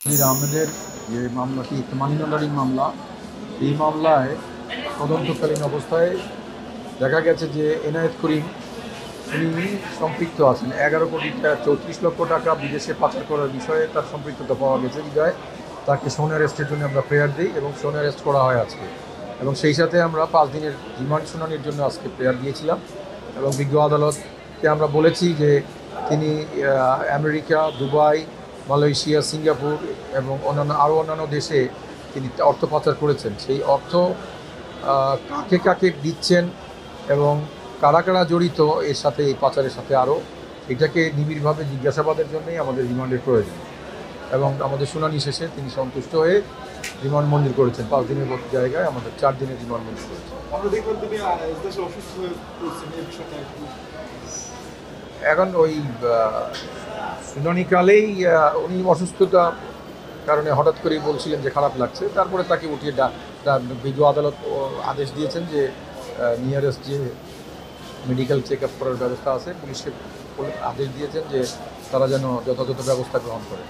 নজির আহমেদের যে মামলাটি মানি লন্ডারিং মামলা, এই মামলায় তদন্তকালীন অবস্থায় দেখা গেছে যে এনায়েত করিম তিনি সম্পৃক্ত আছেন। 11,34,00,000 টাকা বিদেশে পাচার করার বিষয়ে তার সম্পৃক্ততা পাওয়া গেছে বিধায় তাকে সোন অ্যারেস্টের জন্য আমরা প্রেয়ার দিই এবং সোন অ্যারেস্ট করা হয় আজকে। এবং সেই সাথে আমরা 5 দিনের রিমান্ড শুনানির জন্য আজকে প্রেয়ার দিয়েছিলাম এবং বিজ্ঞ আদালতকে আমরা বলেছি যে তিনি আমেরিকা, দুবাই, মালয়েশিয়া, সিঙ্গাপুর এবং অন্যান্য দেশে তিনি অর্থ পাচার করেছেন। সেই অর্থ কাকে কাকে দিচ্ছেন এবং কারা কারা জড়িত এর সাথে, এই পাচারের সাথে আরও, এটাকে নিবিড়ভাবে জিজ্ঞাসাবাদের জন্যই আমাদের রিমান্ডের প্রয়োজন। এবং আমাদের শুনানি শেষে তিনি সন্তুষ্ট হয়ে রিমান্ড মঞ্জুর করেছেন। 5 দিনের জায়গায় আমাদের 4 দিনের রিমান্ড মঞ্জুর করেছেন। এখন ওই শুনানিকালেই উনি অসুস্থতা কারণে হঠাৎ করেই বলছিলেন যে খারাপ লাগছে, তারপরে তাকে উঠিয়ে বিজ্ঞ আদালত আদেশ দিয়েছেন যে নিয়ারেস্ট যে মেডিকেল চেক আপ করার ব্যবস্থা আছে, পুলিশকে আদেশ দিয়েছেন যে তারা যেন যথাযথ ব্যবস্থা গ্রহণ করে।